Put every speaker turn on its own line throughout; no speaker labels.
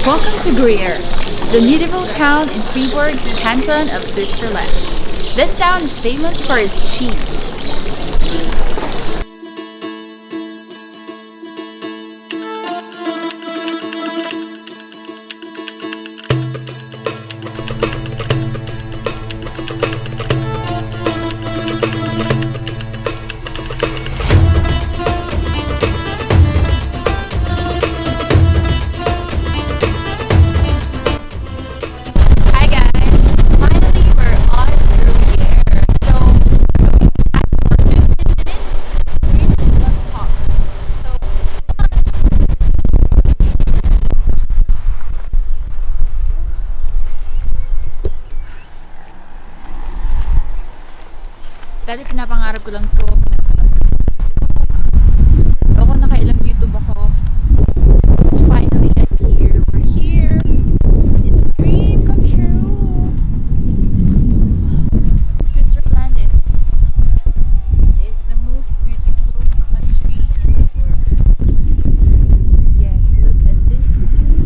Welcome to Gruyere, the medieval town in Fribourg, Canton of Switzerland. This town is famous for its cheese. Dati pinapangarap ko lang to. Ako nakailang YouTube ako. But finally I'm here. We're here. It's a dream come true. Switzerland is the most beautiful country in the world. Yes, look at this view.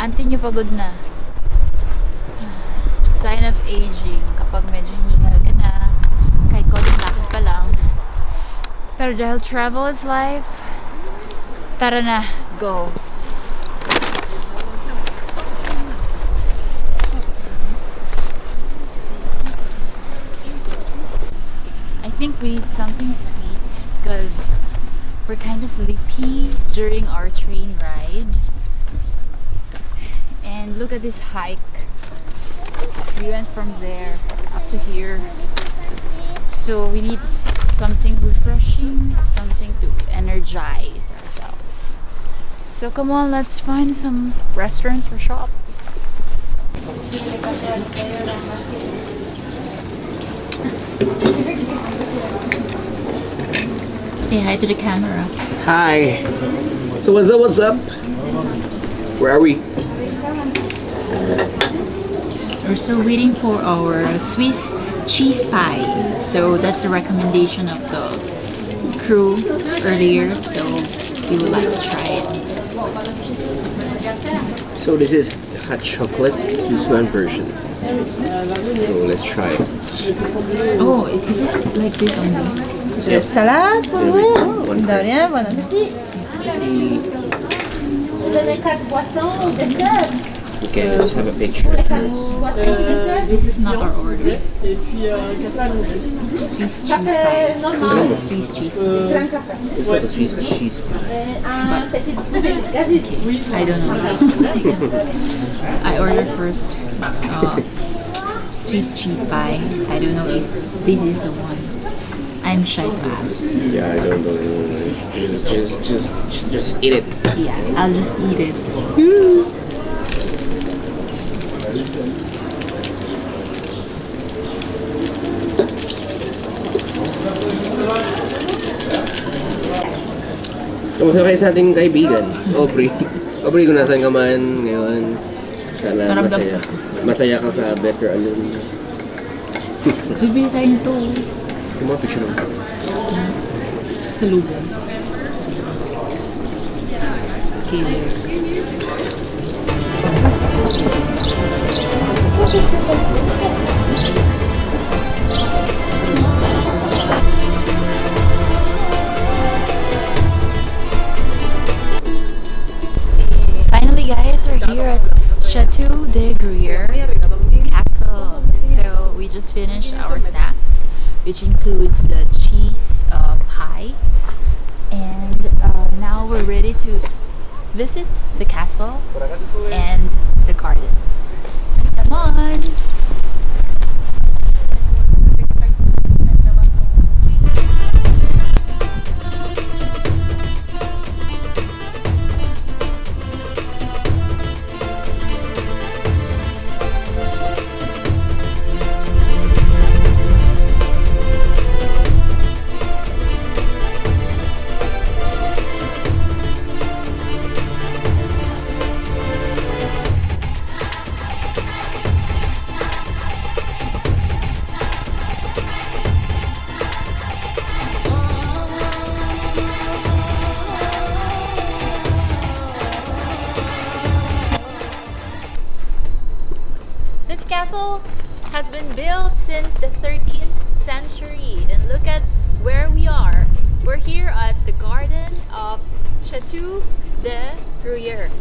Auntie nyo pagod na. Sign of aging. Kapag medyo hingal ka na, kahit konting lakad pa lang. Pero dahil travel is life, tara na, go! I think we need something sweet because we're kind of sleepy during our train ride. And look at this hike. We went from there up to here. So we need something refreshing, something to energize ourselves. So come on, let's find some restaurants or shop. Say hi to the camera.
Hi. So what's up? What's up? Where are we?
We're still waiting for our Swiss cheese pie. So that's the recommendation of the crew earlier. So we would like to try it.
So this is hot chocolate Switzerland version. So let's try it.
Oh, is it like this only?
Yep.
Salade pour vous.
One
De rien, bon appétit. Je donne une carte boisson au dessert.
Okay, let's have a picture.
This is not our order. Swiss cheese pie. Swiss cheese pie.
This is like a Swiss cheese pie.
I don't know. I ordered first Swiss cheese pie. I don't know if this is the one. I'm shy to ask.
Yeah, I don't know. Just eat it.
Yeah, I'll just eat it.
Kamusta kayo sa ating kaibigan? Si Aubrey. Aubrey, kung nasan ka man ngayon, sana masaya ka sa Better Alone.
Bibili tayo nito.
Yung mga picture mo.
Sa lugar. Okay. Finally guys, we're here at Chateau de Gruyeres Castle. So we just finished our snacks. which includes the cheese pie. And now we're ready to visit the castle and the garden. Come on! This castle has been built since the 13th century, and look at where we are. We're here at the garden of Chateau de Gruyeres.